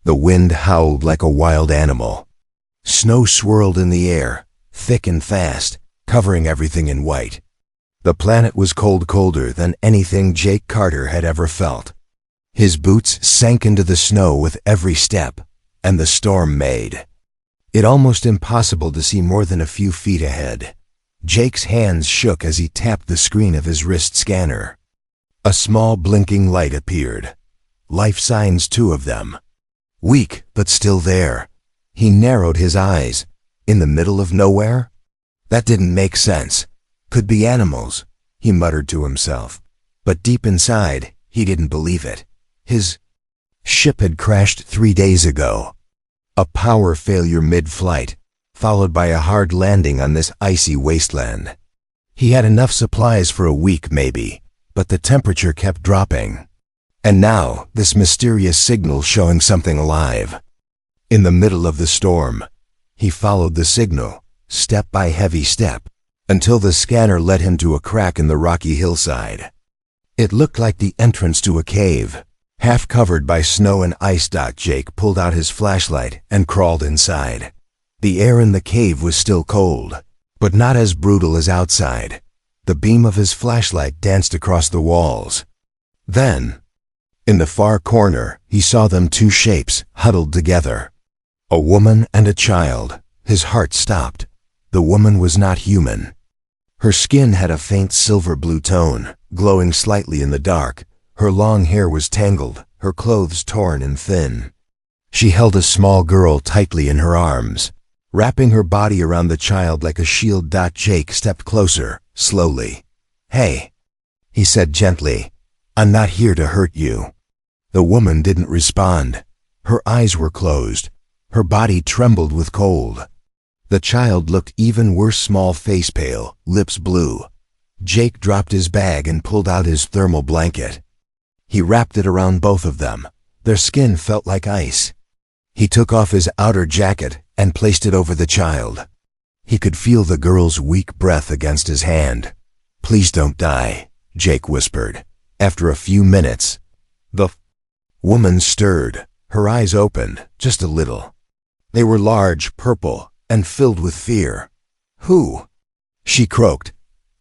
The wind howled like a wild animal. Snow swirled in the air, thick and fast, covering everything in white. The planet was colder than anything Jake Carter had ever felt. His boots sank into the snow with every step, and the storm made it almost impossible to see more than a few feet ahead. Jake's hands shook as he tapped the screen of his wrist scanner. A small blinking light appeared. Life signs, 2 of them. Weak, but still there. He narrowed his eyes. In the middle of nowhere? That didn't make sense. Could be animals, he muttered to himself. But deep inside, he didn't believe it. His ship had crashed 3 days ago. A power failure mid-flight, followed by a hard landing on this icy wasteland. He had enough supplies for a week maybe, but the temperature kept dropping. And now, this mysterious signal showing something alive. In the middle of the storm, he followed the signal, step by heavy step, until the scanner led him to a crack in the rocky hillside. It looked like the entrance to a cave, half covered by snow and ice. Jake pulled out his flashlight and crawled inside. The air in the cave was still cold, but not as brutal as outside. The beam of his flashlight danced across the walls. Then, in the far corner, he saw them, 2 shapes, huddled together. A woman and a child. His heart stopped. The woman was not human. Her skin had a faint silver blue tone, glowing slightly in the dark. Her long hair was tangled, her clothes torn and thin. She held a small girl tightly in her arms, wrapping her body around the child like a shield. Jake stepped closer, slowly. "Hey," he said gently, "I'm not here to hurt you." The woman didn't respond. Her eyes were closed. Her body trembled with cold. The child looked even worse, small face pale, lips blue. Jake dropped his bag and pulled out his thermal blanket. He wrapped it around both of them. Their skin felt like ice. He took off his outer jacket and placed it over the child. He could feel the girl's weak breath against his hand. "Please don't die," Jake whispered. After a few minutes, the woman stirred. Her eyes opened, just a little. They were large, purple, and filled with fear. "Who?" she croaked.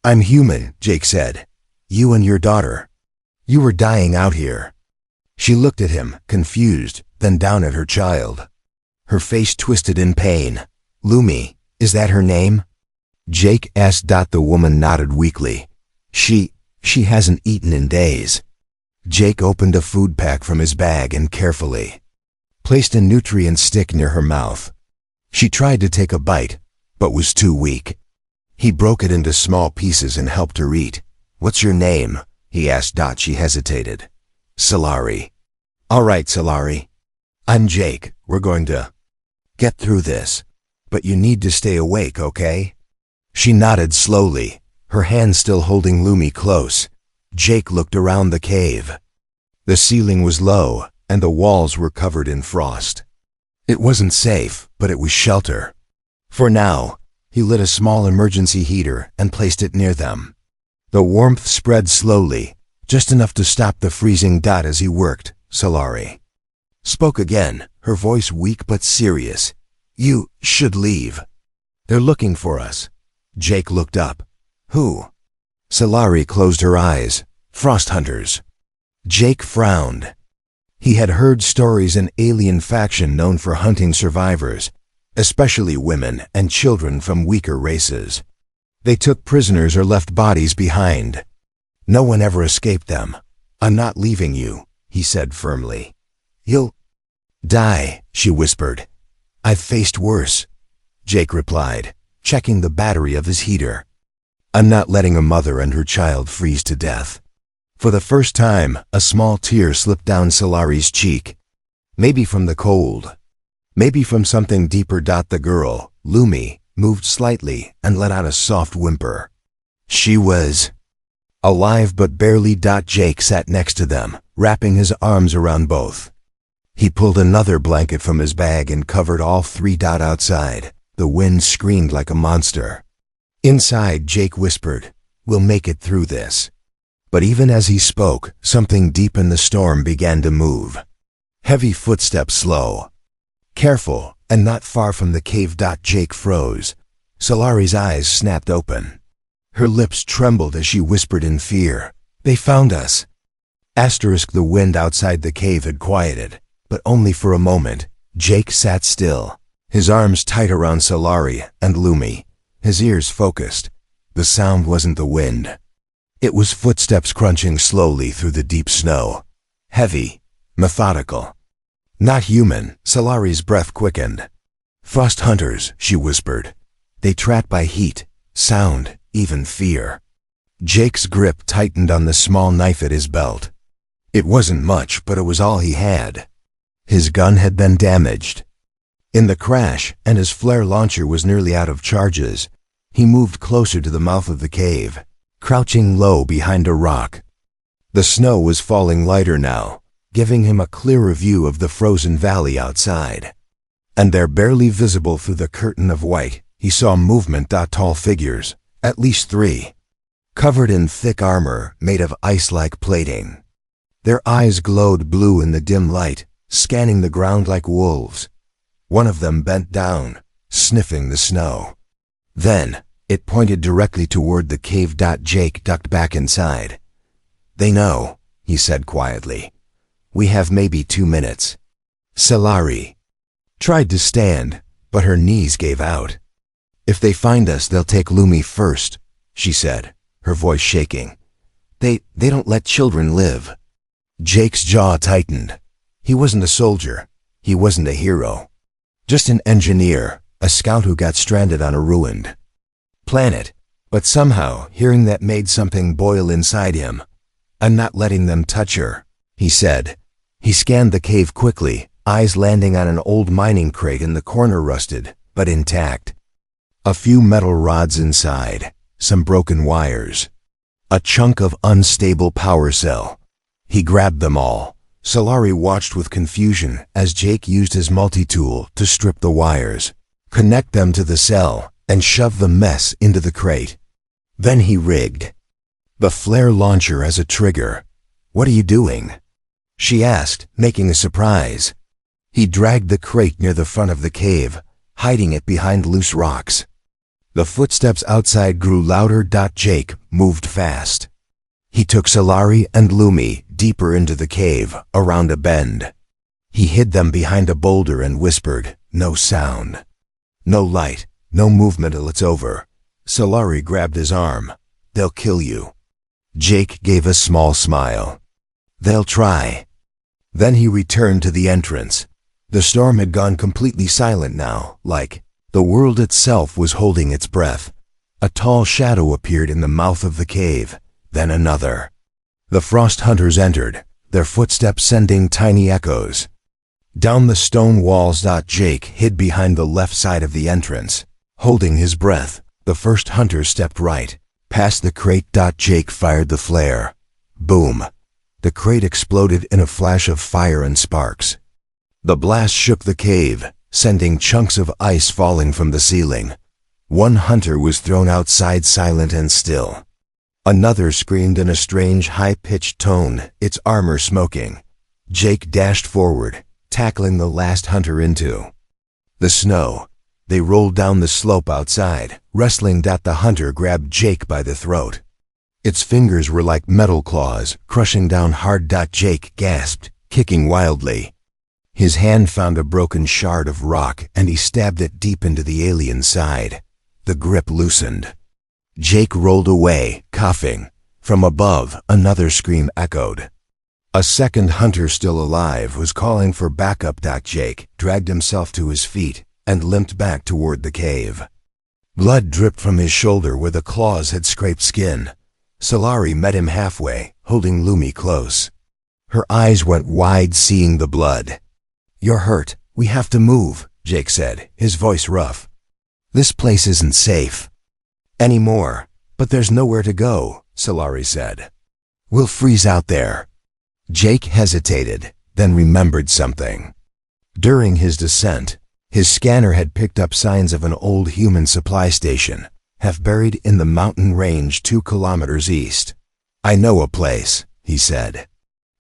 "I'm human," Jake said. "You and your daughter. You were dying out here." She looked at him, confused, then down at her child. Her face twisted in pain. "Lumi, is that her name?" Jake asked. The woman nodded weakly. She hasn't eaten in days." Jake opened a food pack from his bag and carefully placed a nutrient stick near her mouth. She tried to take a bite, but was too weak. He broke it into small pieces and helped her eat. "What's your name?" he asked. She hesitated. "Solari." "All right, Solari. I'm Jake. We're going to get through this. But you need to stay awake, okay?" She nodded slowly, her hand still holding Lumi close. Jake looked around the cave. The ceiling was low, and the walls were covered in frost. It wasn't safe, but it was shelter. For now, he lit a small emergency heater and placed it near them. The warmth spread slowly, just enough to stop the freezing. As he worked, Solari spoke again, her voice weak but serious. "You should leave. They're looking for us." Jake looked up. "Who?" Solari closed her eyes. "Frost hunters." Jake frowned. He had heard stories an alien faction known for hunting survivors, especially women and children from weaker races. They took prisoners or left bodies behind. No one ever escaped them. "I'm not leaving you," he said firmly. "You'll die," she whispered. "I've faced worse," Jake replied, checking the battery of his heater. "I'm not letting a mother and her child freeze to death." For the first time, a small tear slipped down Solari's cheek. Maybe from the cold. Maybe from something deeper. The girl, Lumi, moved slightly and let out a soft whimper. She was alive but barely. Jake sat next to them, wrapping his arms around both. He pulled another blanket from his bag and covered all 3. Outside, the wind screamed like a monster. Inside, Jake whispered, "We'll make it through this." But even as he spoke, something deep in the storm began to move. Heavy footsteps slow. Careful, and not far from the cave. Jake froze. Solari's eyes snapped open. Her lips trembled as she whispered in fear, "They found us." The wind outside the cave had quieted, but only for a moment. Jake sat still, his arms tight around Solari and Lumi, his ears focused. The sound wasn't the wind. It was footsteps crunching slowly through the deep snow. Heavy, methodical. Not human. Solari's breath quickened. "Frost hunters," she whispered. "They track by heat, sound, even fear." Jake's grip tightened on the small knife at his belt. It wasn't much, but it was all he had. His gun had been damaged in the crash, and his flare launcher was nearly out of charges. He moved closer to the mouth of the cave, crouching low behind a rock. The snow was falling lighter now, giving him a clearer view of the frozen valley outside. And there, barely visible through the curtain of white, he saw movement. Tall figures, at least 3, covered in thick armor made of ice-like plating. Their eyes glowed blue in the dim light, scanning the ground like wolves. One of them bent down, sniffing the snow. Then, it pointed directly toward the cave. Jake ducked back inside. "They know," he said quietly. "We have maybe 2 minutes." Solari tried to stand, but her knees gave out. "If they find us, they'll take Lumi first," she said, her voice shaking. They don't let children live." Jake's jaw tightened. He wasn't a soldier. He wasn't a hero. Just an engineer, a scout who got stranded on a ruined planet. But somehow, hearing that made something boil inside him. "I'm not letting them touch her," he said. He scanned the cave quickly, eyes landing on an old mining crate in the corner, rusted, but intact. A few metal rods inside, some broken wires. A chunk of unstable power cell. He grabbed them all. Solari watched with confusion as Jake used his multi-tool to strip the wires, connect them to the cell, and shove the mess into the crate. Then he rigged the flare launcher as a trigger. "What are you doing?" she asked, making a surprise. He dragged the crate near the front of the cave, hiding it behind loose rocks. The footsteps outside grew louder. Jake moved fast. He took Solari and Lumi deeper into the cave, around a bend. He hid them behind a boulder and whispered, "No sound. No light, no movement till it's over." Solari grabbed his arm. "They'll kill you." Jake gave a small smile. "They'll try." Then he returned to the entrance. The storm had gone completely silent now, like the world itself was holding its breath. A tall shadow appeared in the mouth of the cave, then another. The frost hunters entered, their footsteps sending tiny echoes down the stone walls. Jake hid behind the left side of the entrance, holding his breath. The first hunter stepped right, past the crate. Jake fired the flare. Boom! The crate exploded in a flash of fire and sparks. The blast shook the cave, sending chunks of ice falling from the ceiling. One hunter was thrown outside, silent and still. Another screamed in a strange, high-pitched tone, its armor smoking. Jake dashed forward, tackling the last hunter into the snow. They rolled down the slope outside, wrestling. The hunter grabbed Jake by the throat. Its fingers were like metal claws, crushing down hard. Jake gasped, kicking wildly. His hand found a broken shard of rock, and he stabbed it deep into the alien's side. The grip loosened. Jake rolled away, coughing. From above, another scream echoed. A second hunter, still alive, was calling for backup. Jake dragged himself to his feet and limped back toward the cave. Blood dripped from his shoulder where the claws had scraped skin. Solari met him halfway, holding Lumi close. Her eyes went wide, seeing the blood. "You're hurt. We have to move," Jake said, his voice rough. "This place isn't safe anymore." "But there's nowhere to go," Solari said. "We'll freeze out there." Jake hesitated, then remembered something. During his descent, his scanner had picked up signs of an old human supply station, half buried in the mountain range 2 kilometers east. "I know a place," he said.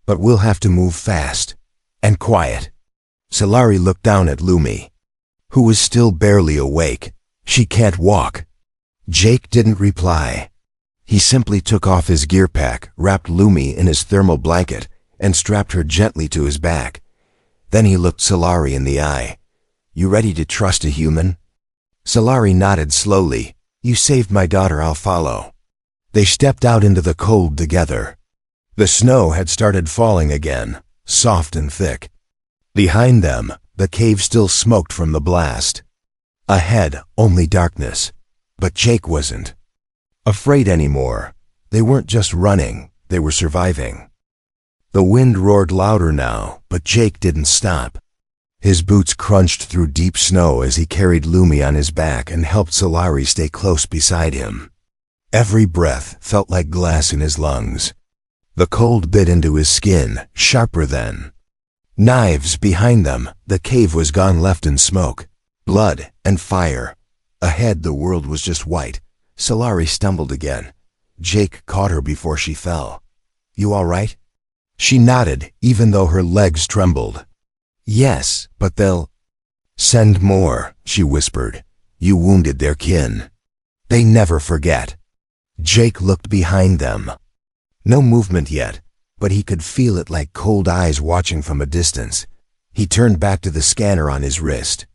"But we'll have to move fast. and quiet. Solari looked down at Lumi, who was still barely awake. She can't walk. Jake didn't reply. He simply took off his gear pack, wrapped Lumi in his thermal blanket, and strapped her gently to his back. Then he looked Solari in the eye. "You ready to trust a human?" Solari nodded slowly. "You saved my daughter, I'll follow." They stepped out into the cold together. The snow had started falling again, soft and thick. Behind them, the cave still smoked from the blast. Ahead, only darkness. But Jake wasn't afraid anymore. They weren't just running, they were surviving. The wind roared louder now, but Jake didn't stop. His boots crunched through deep snow as he carried Lumi on his back and helped Solari stay close beside him. Every breath felt like glass in his lungs. The cold bit into his skin, sharper than knives. Behind them, the cave was gone, left in smoke, blood, and fire. Ahead, the world was just white. Solari stumbled again. Jake caught her before she fell. "You all right?" She nodded, even though her legs trembled. "Yes, but they'll send more," she whispered. "You wounded their kin. They never forget." Jake looked behind them. No movement yet, but he could feel it like cold eyes watching from a distance. He turned back to the scanner on his wrist.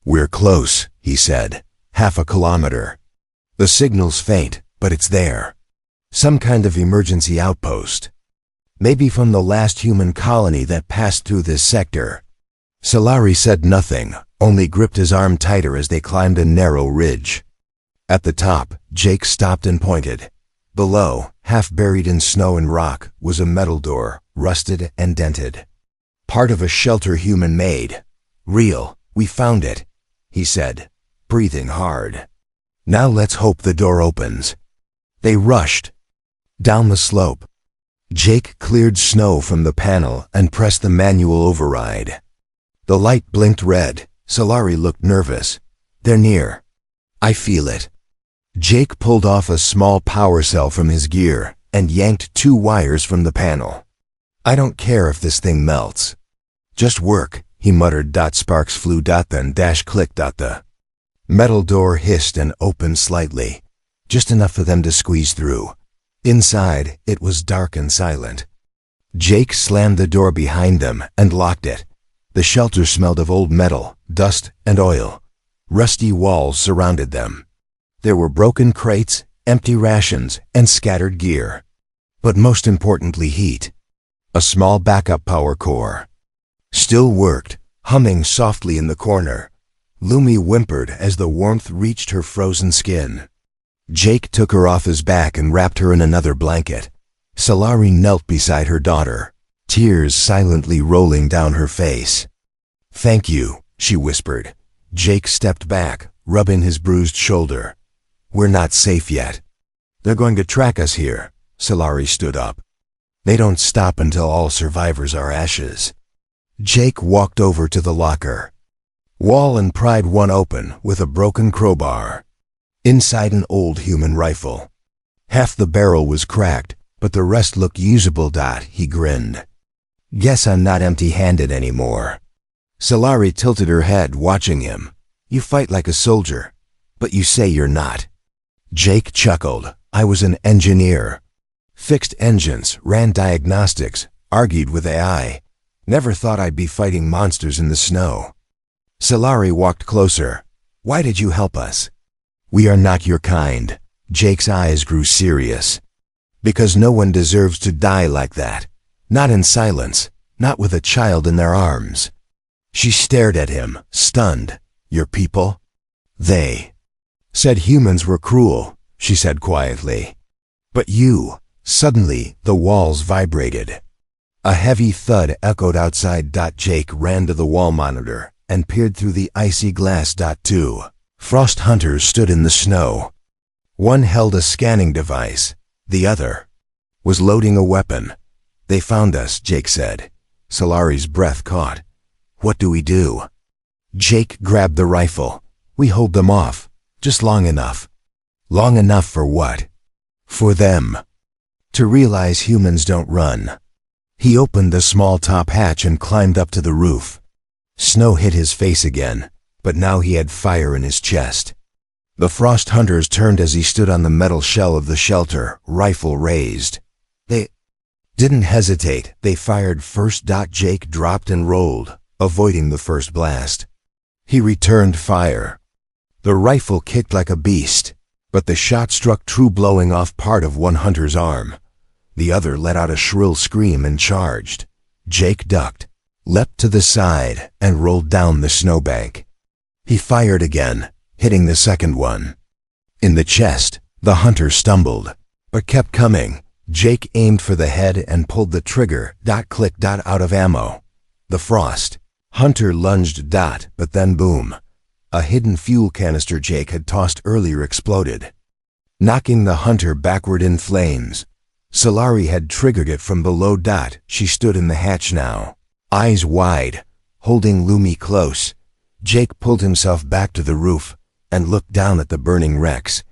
"We're close," he said. "Half a kilometer. The signal's faint, but it's there. Some kind of emergency outpost. Maybe from the last human colony that passed through this sector." Solari said nothing, only gripped his arm tighter as they climbed a narrow ridge. At the top, Jake stopped and pointed. Below, half buried in snow and rock, was a metal door, rusted and dented. "Part of a shelter human made. Real, we found it," he said, breathing hard. "Now let's hope the door opens." They rushed down the slope. Jake cleared snow from the panel and pressed the manual override. The light blinked red. Solari looked nervous. "They're near. I feel it." Jake pulled off a small power cell from his gear and yanked 2 wires from the panel. "I don't care if this thing melts. Just work," he muttered. Sparks flew. Then click. The metal door hissed and opened slightly, just enough for them to squeeze through. Inside, it was dark and silent. Jake slammed the door behind them and locked it. The shelter smelled of old metal, dust, and oil. Rusty walls surrounded them. There were broken crates, empty rations, and scattered gear. But most importantly, heat. A small backup power core still worked, humming softly in the corner. Lumi whimpered as the warmth reached her frozen skin. Jake took her off his back and wrapped her in another blanket. Solari knelt beside her daughter, tears silently rolling down her face. "Thank you," she whispered. Jake stepped back, rubbing his bruised shoulder. "We're not safe yet. They're going to track us here." Solari stood up. "They don't stop until all survivors are ashes." Jake walked over to the locker. Wall and pried one open with a broken crowbar. Inside, an old human rifle. Half the barrel was cracked, but the rest looked usable. He grinned. "Guess I'm not empty-handed anymore." Solari tilted her head, watching him. "You fight like a soldier, but you say you're not." Jake chuckled. "I was an engineer. Fixed engines, ran diagnostics, argued with AI. Never thought I'd be fighting monsters in the snow." Solari walked closer. "Why did you help us?" "We are not your kind." Jake's eyes grew serious. "Because no one deserves to die like that. Not in silence, not with a child in their arms." She stared at him, stunned. "Your people?" "They said humans were cruel," she said quietly. "But you—" Suddenly, the walls vibrated. A heavy thud echoed outside. Jake ran to the wall monitor and peered through the icy glass. 2 frost hunters stood in the snow. One held a scanning device. The other was loading a weapon. "They found us," Jake said. Solari's breath caught. "What do we do?" Jake grabbed the rifle. "We hold them off. Just long enough." "Long enough for what?" "For them to realize humans don't run." He opened the small top hatch and climbed up to the roof. Snow hit his face again, but now he had fire in his chest. The frost hunters turned as he stood on the metal shell of the shelter, rifle raised. They didn't hesitate. They fired first. Jake dropped and rolled, avoiding the first blast. He returned fire. The rifle kicked like a beast, but the shot struck true, blowing off part of one hunter's arm. The other let out a shrill scream and charged. Jake ducked, leapt to the side, and rolled down the snowbank. He fired again, hitting the second one. In the chest, the hunter stumbled, but kept coming. Jake aimed for the head and pulled the trigger. Click. Out of ammo. The frost hunter lunged. But then boom. A hidden fuel canister Jake had tossed earlier exploded, knocking the hunter backward in flames. Solari had triggered it from below. She stood in the hatch now, eyes wide, holding Lumi close. Jake pulled himself back to the roof and looked down at the burning wrecks.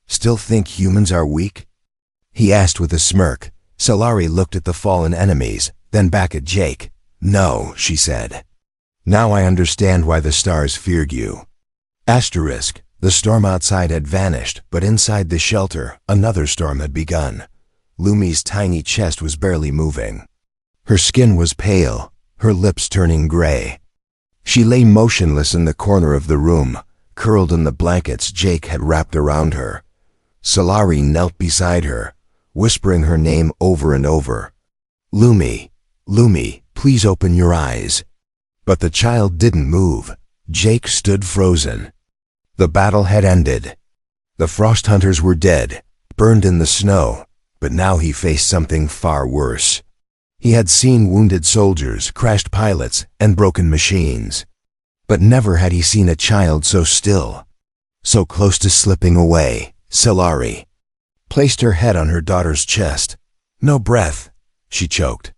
Still think humans are weak? He asked with a smirk. Solari looked at the fallen enemies, then back at Jake. No, she said. Now I understand why the stars feared you. Asterisk. The storm outside had vanished, but inside the shelter, another storm had begun. Lumi's tiny chest was barely moving. Her skin was pale, her lips turning gray. She lay motionless in the corner of the room, curled in the blankets Jake had wrapped around her. Solari knelt beside her, whispering her name over and over. Lumi, Lumi, please open your eyes. But the child didn't move. Jake stood frozen. The battle had ended. The frost hunters were dead, burned in the snow, but now he faced something far worse. He had seen wounded soldiers, crashed pilots, and broken machines. But never had he seen a child so still, so close to slipping away. Solari placed her head on her daughter's chest. No breath, she choked.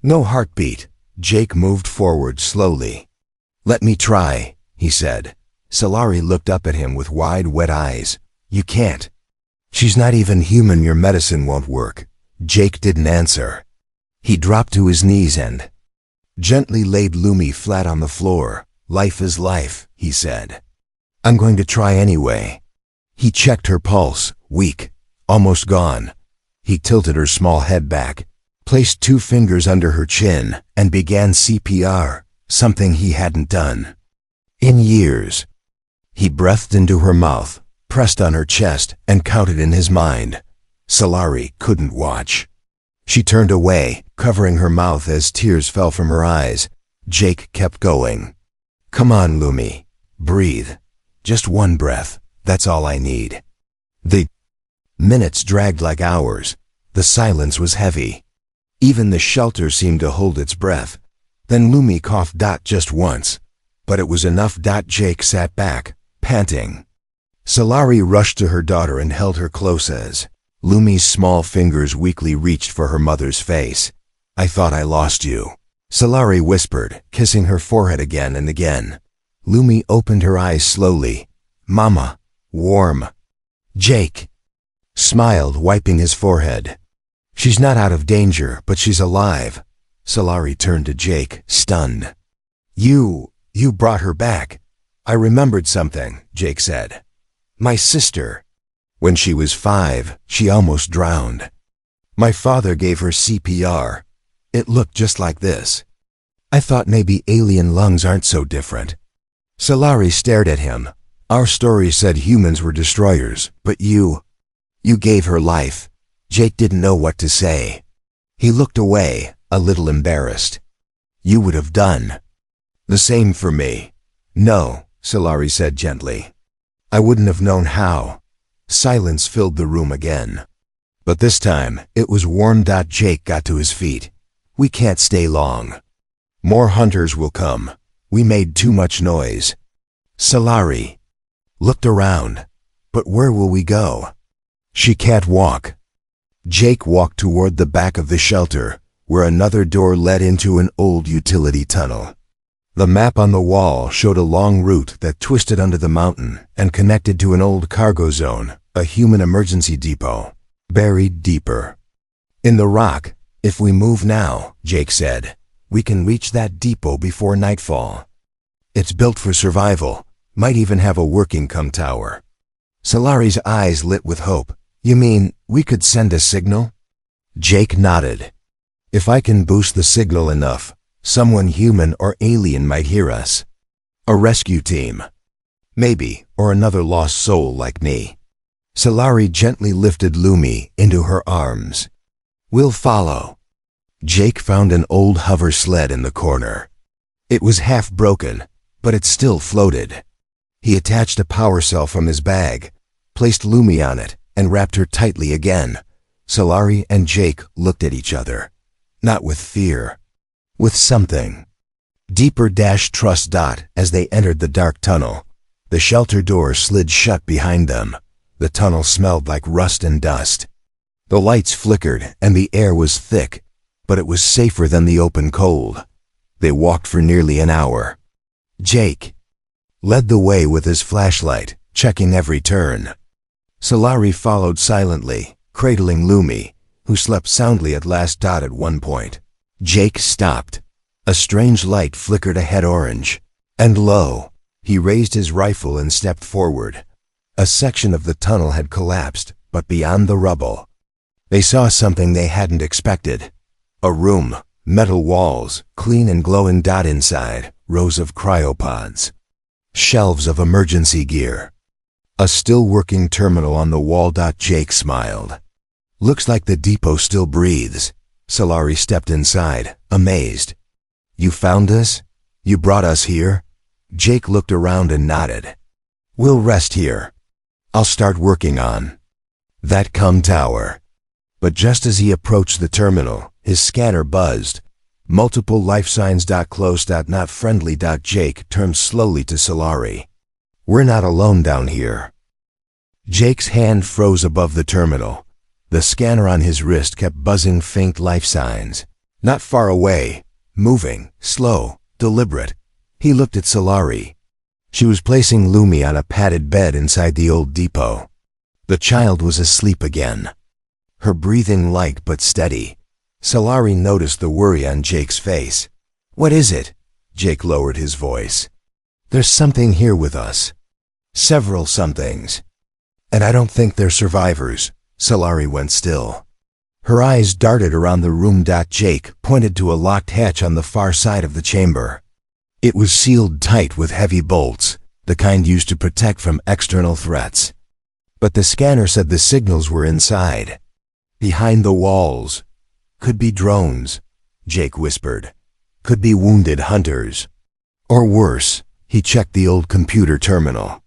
No heartbeat. Jake moved forward slowly. Let me try, he said. Solari looked up at him with wide, wet eyes. You can't. She's not even human. Your medicine won't work. Jake didn't answer. He dropped to his knees and gently laid Lumi flat on the floor. Life is life, he said. I'm going to try anyway. He checked her pulse, weak, almost gone. He tilted her small head back, placed 2 fingers under her chin, and began CPR, something he hadn't done in years. He breathed into her mouth, pressed on her chest, and counted in his mind. Solari couldn't watch. She turned away, covering her mouth as tears fell from her eyes. Jake kept going. Come on, Lumi. Breathe. Just one breath. That's all I need. The minutes dragged like hours. The silence was heavy. Even the shelter seemed to hold its breath. Then Lumi coughed. Just once. But it was enough. Jake sat back, panting. Solari rushed to her daughter and held her close as Lumi's small fingers weakly reached for her mother's face. I thought I lost you, Solari whispered, kissing her forehead again and again. Lumi opened her eyes slowly. Mama. Warm. Jake smiled, wiping his forehead. She's not out of danger, but she's alive. Solari turned to Jake, stunned. You brought her back. I remembered something, Jake said. My sister. When she was 5, she almost drowned. My father gave her CPR. It looked just like this. I thought maybe alien lungs aren't so different. Solari stared at him. Our story said humans were destroyers, but you gave her life. Jake didn't know what to say. He looked away, a little embarrassed. You would have done the same for me. No, Solari said gently. I wouldn't have known how. Silence filled the room again. But this time, it was warm. Jake got to his feet. We can't stay long. More hunters will come. We made too much noise. Solari looked around. But where will we go? She can't walk. Jake walked toward the back of the shelter, where another door led into an old utility tunnel. The map on the wall showed a long route that twisted under the mountain and connected to an old cargo zone, a human emergency depot, buried deeper in the rock. If we move now, Jake said, we can reach that depot before nightfall. It's built for survival, might even have a working tower. Solari's eyes lit with hope. You mean, we could send a signal? Jake nodded. If I can boost the signal enough, someone human or alien might hear us. A rescue team. Maybe, or another lost soul like me. Solari gently lifted Lumi into her arms. We'll follow. Jake found an old hover sled in the corner. It was half broken, but it still floated. He attached a power cell from his bag, placed Lumi on it, and wrapped her tightly again. Solari and Jake looked at each other. Not with fear. With something. Deeper trust. As they entered the dark tunnel, the shelter door slid shut behind them. The tunnel smelled like rust and dust. The lights flickered and the air was thick, but it was safer than the open cold. They walked for nearly an hour. Jake led the way with his flashlight, checking every turn. Solari followed silently, cradling Lumi, who slept soundly at last. At one point, Jake stopped. A strange light flickered ahead orange, and lo, he raised his rifle and stepped forward. A section of the tunnel had collapsed, but beyond the rubble, they saw something they hadn't expected. A room, metal walls, clean and glowing. Inside, rows of cryopods. Shelves of emergency gear. A still working terminal on the wall. Jake smiled. Looks like the depot still breathes. Solari stepped inside, amazed. You found us? You brought us here? Jake looked around and nodded. We'll rest here. I'll start working on that tower. But just as he approached the terminal, his scanner buzzed. Multiple life signs. Close. Not friendly. Jake turned slowly to Solari. We're not alone down here. Jake's hand froze above the terminal. The scanner on his wrist kept buzzing faint life signs. Not far away, moving, slow, deliberate. He looked at Solari. She was placing Lumi on a padded bed inside the old depot. The child was asleep again. Her breathing light but steady. Solari noticed the worry on Jake's face. What is it? Jake lowered his voice. There's something here with us. Several somethings. And I don't think they're survivors. Solari went still. Her eyes darted around the room. Jake pointed to a locked hatch on the far side of the chamber. It was sealed tight with heavy bolts, the kind used to protect from external threats. But the scanner said the signals were inside. Behind the walls. Could be drones, Jake whispered. Could be wounded hunters. Or worse, he checked the old computer terminal.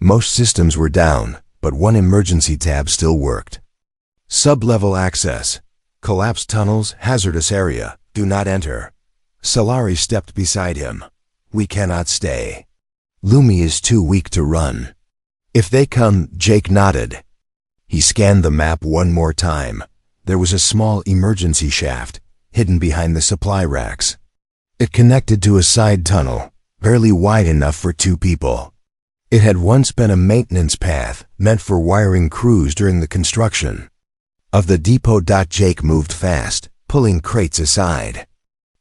Most systems were down, but one emergency tab still worked. Sub-level access. Collapsed tunnels, hazardous area, do not enter. Solari stepped beside him. We cannot stay. Lumi is too weak to run. If they come, Jake nodded. He scanned the map one more time. There was a small emergency shaft, hidden behind the supply racks. It connected to a side tunnel, barely wide enough for 2 people. It had once been a maintenance path, meant for wiring crews during the construction of the depot. Jake moved fast, pulling crates aside.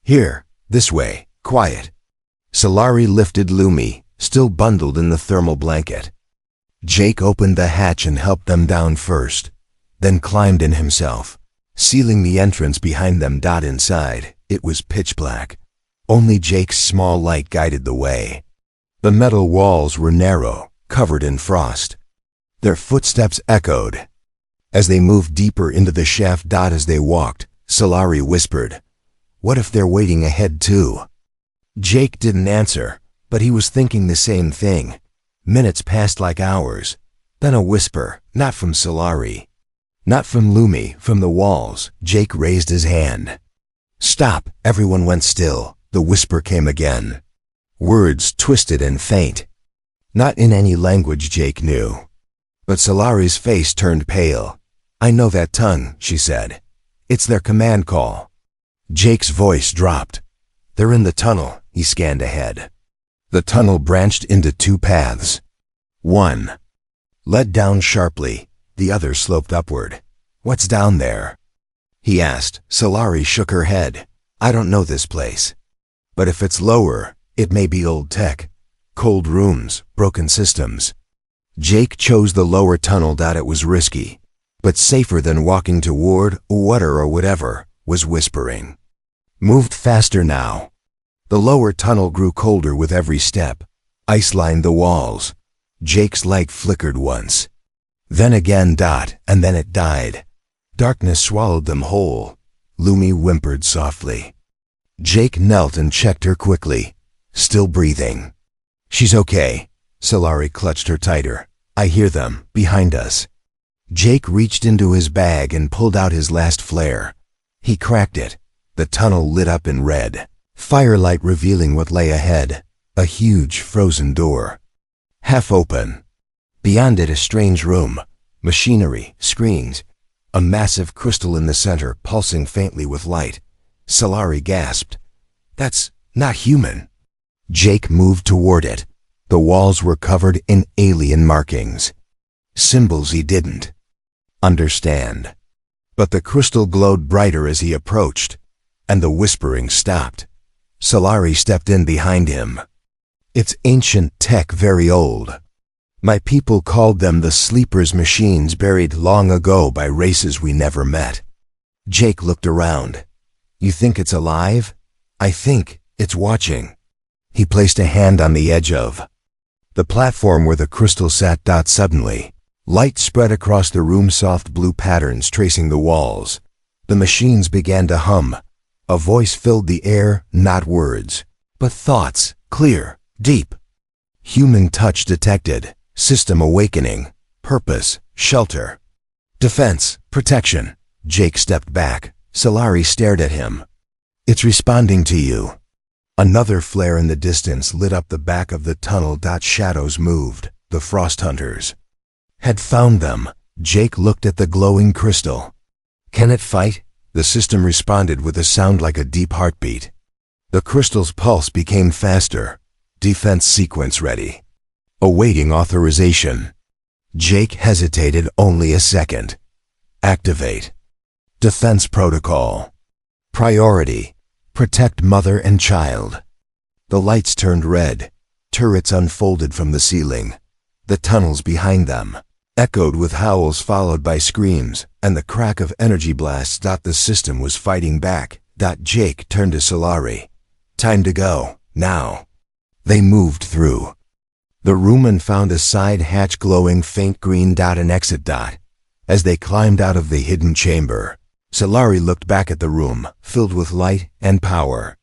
Here, this way, quiet. Solari lifted Lumi, still bundled in the thermal blanket. Jake opened the hatch and helped them down first, then climbed in himself, sealing the entrance behind them. Inside, it was pitch black. Only Jake's small light guided the way. The metal walls were narrow, covered in frost. Their footsteps echoed as they moved deeper into the shaft. As they walked, Solari whispered, "What if they're waiting ahead too?" Jake didn't answer, but he was thinking the same thing. Minutes passed like hours. Then a whisper, not from Solari, not from Lumi, from the walls. Jake raised his hand. "Stop!" Everyone went still. The whisper came again. Words twisted and faint. Not in any language Jake knew. But Solari's face turned pale. "I know that tongue," she said. "It's their command call." Jake's voice dropped. "They're in the tunnel." He scanned ahead. The tunnel branched into 2 paths. One led down sharply, the other sloped upward. "What's down there?" he asked. Solari shook her head. I don't know this place. But if it's lower, it may be old tech. Cold rooms, broken systems. Jake chose the lower tunnel. It was risky, but safer than walking toward water or whatever was whispering. Moved faster now. The lower tunnel grew colder with every step. Ice lined the walls. Jake's light flickered once. Then again, and then it died. Darkness swallowed them whole. Lumi whimpered softly. Jake knelt and checked her quickly. Still breathing. She's okay. Solari clutched her tighter. I hear them, behind us. Jake reached into his bag and pulled out his last flare. He cracked it. The tunnel lit up in red. Firelight revealing what lay ahead. A huge frozen door. Half open. Beyond it a strange room. Machinery, screens. A massive crystal in the center pulsing faintly with light. Solari gasped. That's not human. Jake moved toward it. The walls were covered in alien markings. Symbols he didn't understand. But the crystal glowed brighter as he approached, and the whispering stopped. Solari stepped in behind him. It's ancient tech, very old. My people called them the sleepers, machines buried long ago by races we never met. Jake looked around. You think it's alive? I think it's watching. He placed a hand on the edge of the platform where the crystal sat. Suddenly, light spread across the room, soft blue patterns tracing the walls. The machines began to hum. A voice filled the air, not words, but thoughts, clear, deep. Human touch detected. System awakening. Purpose, shelter. Defense, protection. Jake stepped back. Solari stared at him. It's responding to you. Another flare in the distance lit up the back of the tunnel. Shadows moved. The frost hunters had found them. Jake looked at the glowing crystal. Can it fight? The system responded with a sound like a deep heartbeat. The crystal's pulse became faster. Defense sequence ready. Awaiting authorization. Jake hesitated only a second. Activate. Defense protocol. Priority. Protect mother and child. The lights turned red. Turrets unfolded from the ceiling. The tunnels behind them echoed with howls followed by screams and the crack of energy blasts. The system was fighting back. Jake turned to Solari. Time to go, now. They moved through the room and found a side hatch glowing faint green. An exit. As they climbed out of the hidden chamber, Solari looked back at the room, filled with light and power.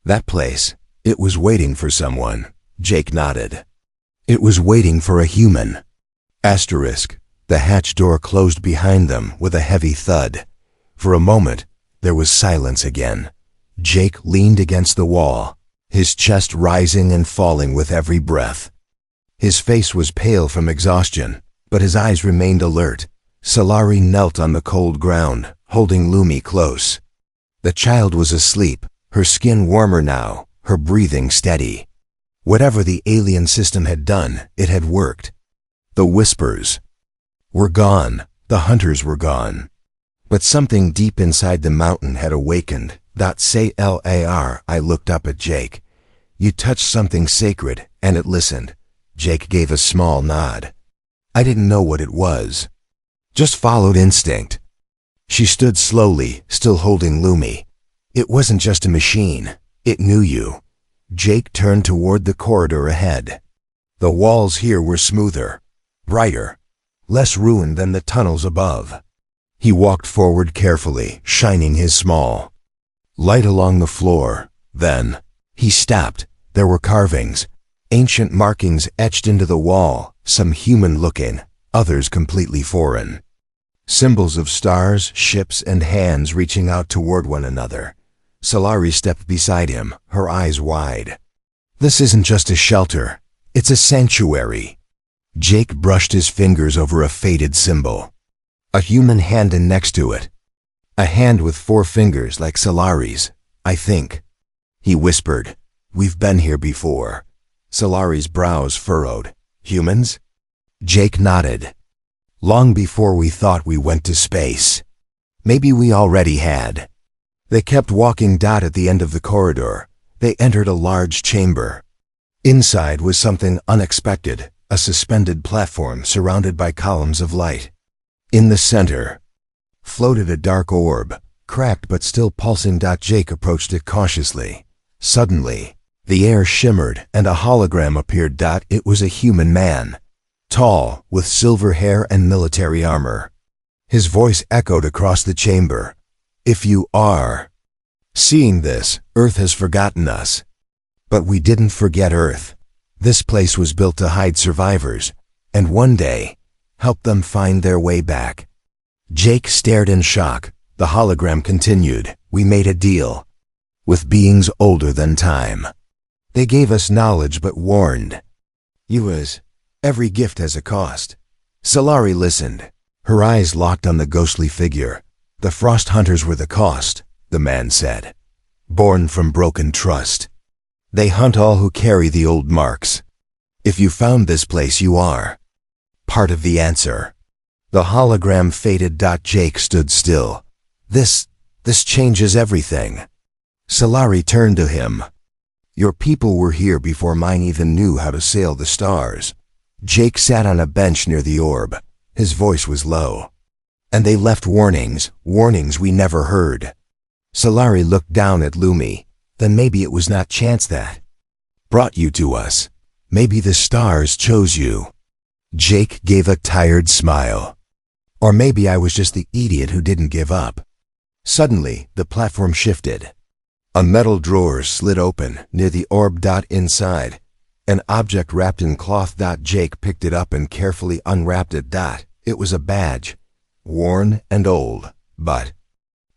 That place, it was waiting for someone. Jake nodded. It was waiting for a human. Asterisk. The hatch door closed behind them with a heavy thud. For a moment, there was silence again. Jake leaned against the wall, his chest rising and falling with every breath. His face was pale from exhaustion, but his eyes remained alert. Solari knelt on the cold ground, holding Lumi close. The child was asleep, her skin warmer now, her breathing steady. Whatever the alien system had done, it had worked. The whispers were gone, the hunters were gone. But something deep inside the mountain had awakened. I looked up at Jake. You touched something sacred, and it listened. Jake gave a small nod. I didn't know what it was. Just followed instinct. She stood slowly, still holding Lumi. It wasn't just a machine. It knew you. Jake turned toward the corridor ahead. The walls here were smoother, brighter, less ruined than the tunnels above. He walked forward carefully, shining his small light along the floor. Then he stopped. There were carvings, ancient markings etched into the wall, some human-looking, others completely foreign. Symbols of stars, ships, and hands reaching out toward one another. Solari stepped beside him, her eyes wide. This isn't just a shelter. It's a sanctuary. Jake brushed his fingers over a faded symbol. A human hand, and next to it, a hand with 4 fingers like Solari's, I think. He whispered, We've been here before. Solari's brows furrowed. Humans? Jake nodded. Long before we thought we went to space. Maybe we already had. They kept walking. At the end of the corridor, they entered a large chamber. Inside was something unexpected, a suspended platform surrounded by columns of light. In the center floated a dark orb, cracked but still pulsing. Jake approached it cautiously. Suddenly, the air shimmered and a hologram appeared. It was a human man, tall, with silver hair and military armor. His voice echoed across the chamber. "If you are seeing this, Earth has forgotten us." But we didn't forget Earth. This place was built to hide survivors, and one day, help them find their way back. Jake stared in shock. The hologram continued. "We made a deal with beings older than time. They gave us knowledge but warned you as every gift has a cost." Solari listened. Her eyes locked on the ghostly figure. "The Frost Hunters were the cost," the man said. "Born from broken trust. They hunt all who carry the old marks. If you found this place, you are part of the answer." The hologram faded. Jake stood still. This changes everything." Solari turned to him. "Your people were here before mine even knew how to sail the stars." Jake sat on a bench near the orb. His voice was low. "And they left warnings we never heard." Solari looked down at Lumi. "Then maybe it was not chance that brought you to us. Maybe the stars chose you." Jake gave a tired smile. "Or maybe I was just the idiot who didn't give up." Suddenly, the platform shifted. A metal drawer slid open near the orb. Inside, an object wrapped in cloth. Jake picked it up and carefully unwrapped it. It was a badge, worn and old, but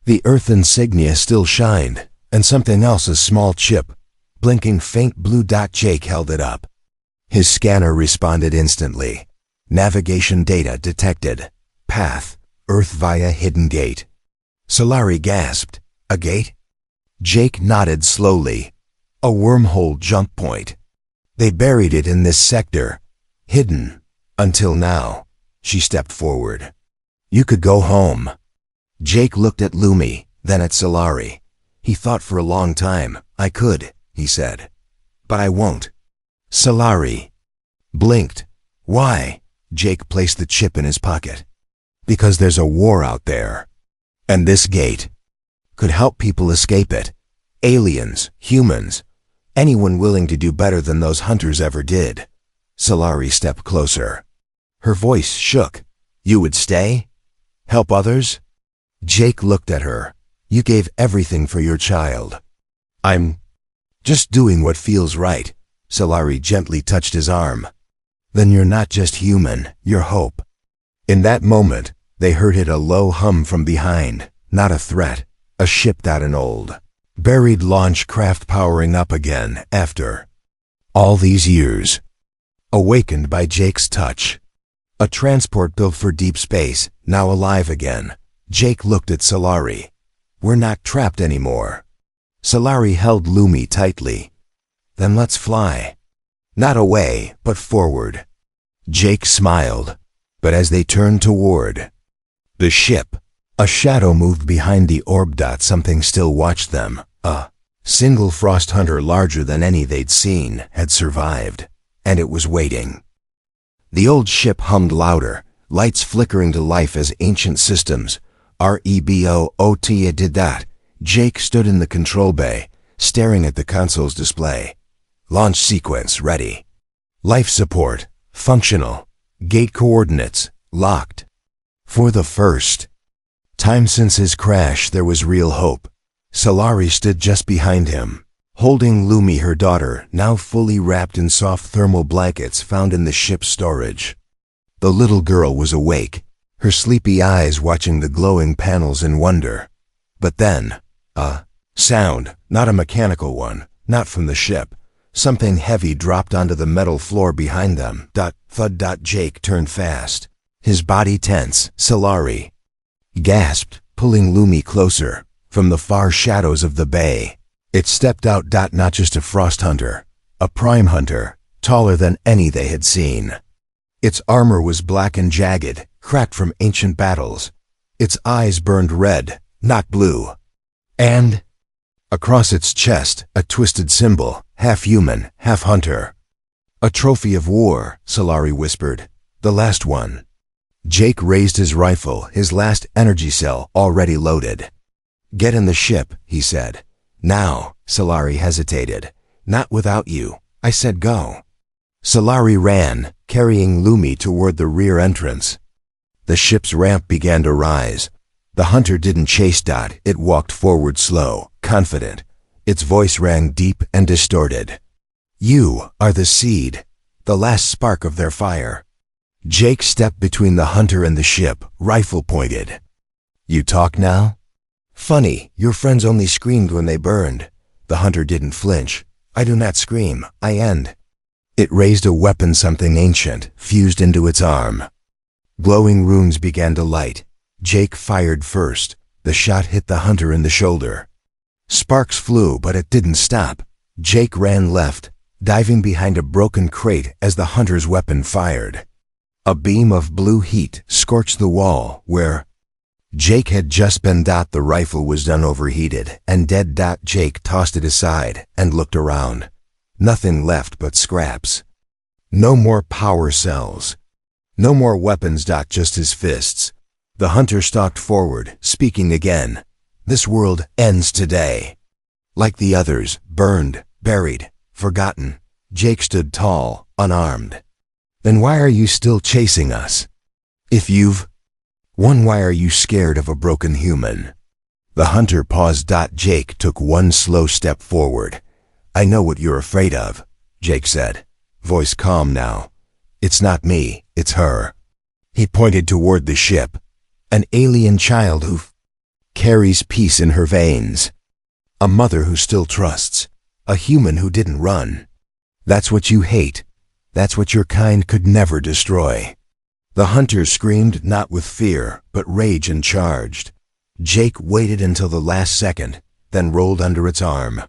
the Earth insignia still shined, and something else, a small chip, blinking faint blue. Jake held it up. His scanner responded instantly. Navigation data detected. Path, Earth via hidden gate. Solari gasped. "A gate?" Jake nodded slowly. "A wormhole jump point. They buried it in this sector. Hidden. Until now." She stepped forward. "You could go home." Jake looked at Lumi, then at Solari. He thought for a long time. "I could," he said. "But I won't." Solari blinked. "Why?" Jake placed the chip in his pocket. "Because there's a war out there. And this gate could help people escape it. Aliens, humans, anyone willing to do better than those hunters ever did." Solari stepped closer. Her voice shook. "You would stay? Help others?" Jake looked at her. "You gave everything for your child." "I'm just doing what feels right." Solari gently touched his arm. "Then you're not just human, you're hope." In that moment, they heard a low hum from behind. Not a threat. A ship. An old, buried launch craft powering up again after all these years. Awakened by Jake's touch. A transport built for deep space, now alive again. Jake looked at Solari. "We're not trapped anymore." Solari held Lumi tightly. "Then let's fly." Not away, but forward. Jake smiled. But as they turned toward the ship, a shadow moved behind the orb. Something still watched them. A single frost hunter larger than any they'd seen had survived, and it was waiting. The old ship hummed louder, lights flickering to life as ancient systems. REBOOT did that. Jake stood in the control bay, staring at the console's display. Launch sequence ready. Life support functional. Gate coordinates locked. For the first time since his crash, there was real hope. Solari stood just behind him, holding Lumi, her daughter, now fully wrapped in soft thermal blankets found in the ship's storage. The little girl was awake, her sleepy eyes watching the glowing panels in wonder. But then, a sound, not a mechanical one, not from the ship. Something heavy dropped onto the metal floor behind them. Thud. Jake turned fast, his body tense. Solari gasped, pulling Lumi closer. From the far shadows of the bay, it stepped out. Not just a frost hunter, a prime hunter, taller than any they had seen. Its armor was black and jagged, cracked from ancient battles. Its eyes burned red, not blue. And across its chest, a twisted symbol, half human, half hunter. A trophy of war, Solari whispered. The last one. Jake raised his rifle, his last energy cell already loaded. Get in the ship, he said. Now, Solari hesitated. Not without you. I said go. Solari ran, carrying Lumi toward the rear entrance. The ship's ramp began to rise. The hunter didn't chase Dot, it walked forward slow, confident. Its voice rang deep and distorted. You are the seed, the last spark of their fire. Jake stepped between the hunter and the ship, rifle pointed. You talk now? Funny, your friends only screamed when they burned. The hunter didn't flinch. I do not scream, I end. It raised a weapon, something ancient, fused into its arm. Glowing runes began to light. Jake fired first. The shot hit the hunter in the shoulder. Sparks flew, but it didn't stop. Jake ran left, diving behind a broken crate as the hunter's weapon fired. A beam of blue heat scorched the wall where Jake had just been. The rifle was done overheated, and dead. Jake tossed it aside and looked around. Nothing left but scraps. No more power cells. No more weapons. Just his fists. The hunter stalked forward, speaking again. This world ends today. Like the others, burned, buried, forgotten. Jake stood tall, unarmed. Then why are you still chasing us? If you've won, why are you scared of a broken human? The hunter paused. Jake took one slow step forward. I know what you're afraid of, Jake said, voice calm now. It's not me, it's her. He pointed toward the ship. An alien child who carries peace in her veins. A mother who still trusts. A human who didn't run. That's what you hate. That's what your kind could never destroy. The hunter screamed, not with fear, but rage, and charged. Jake waited until the last second, then rolled under its arm,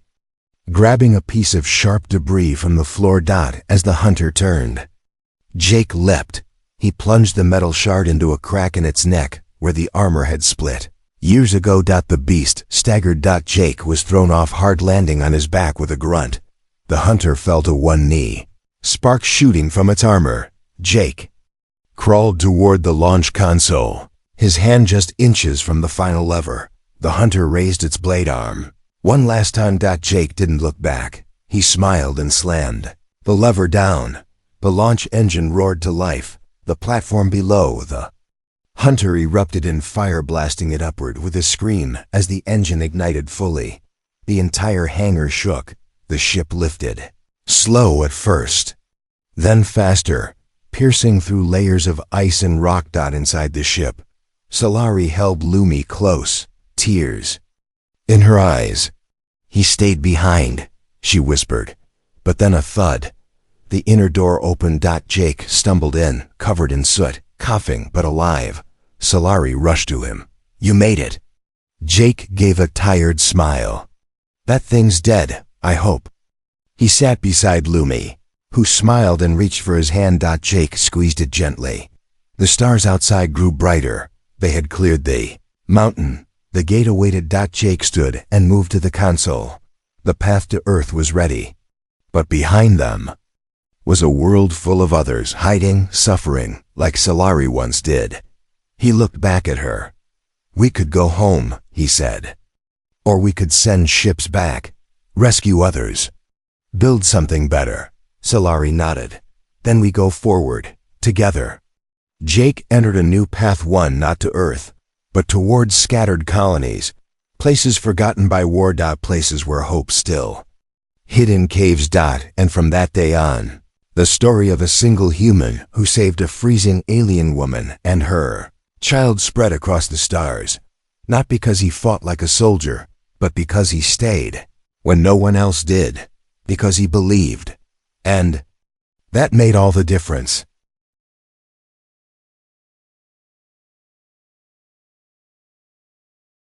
grabbing a piece of sharp debris from the floor. As the hunter turned, Jake leapt. He plunged the metal shard into a crack in its neck, where the armor had split. Years ago. The beast staggered. Jake was thrown off hard, landing on his back with a grunt. The hunter fell to one knee, sparks shooting from its armor. Jake crawled toward the launch console, his hand just inches from the final lever. The hunter raised its blade arm. One last time. Jake didn't look back. He smiled and slammed the lever down. The launch engine roared to life. The platform below, the hunter erupted in fire, blasting it upward with a scream as the engine ignited fully. The entire hangar shook. The ship lifted. Slow at first, then faster, piercing through layers of ice and rock. Inside the ship, Solari held Lumi close, tears in her eyes. He stayed behind, she whispered. But then a thud. The inner door opened. Jake stumbled in, covered in soot, coughing but alive. Solari rushed to him. You made it. Jake gave a tired smile. That thing's dead, I hope. He sat beside Lumi, who smiled and reached for his hand. Jake squeezed it gently. The stars outside grew brighter. They had cleared the mountain. The gate awaited. Jake stood and moved to the console. The path to Earth was ready. But behind them was a world full of others, hiding, suffering, like Solari once did. He looked back at her. We could go home, he said. Or we could send ships back, rescue others, build something better. Solari nodded. Then we go forward, together. Jake entered a new path, one not to Earth, but towards scattered colonies, places forgotten by war. Places where hope still hid in caves. And from that day on, the story of a single human who saved a freezing alien woman and her child spread across the stars, not because he fought like a soldier, but because he stayed when no one else did, because he believed. And that made all the difference.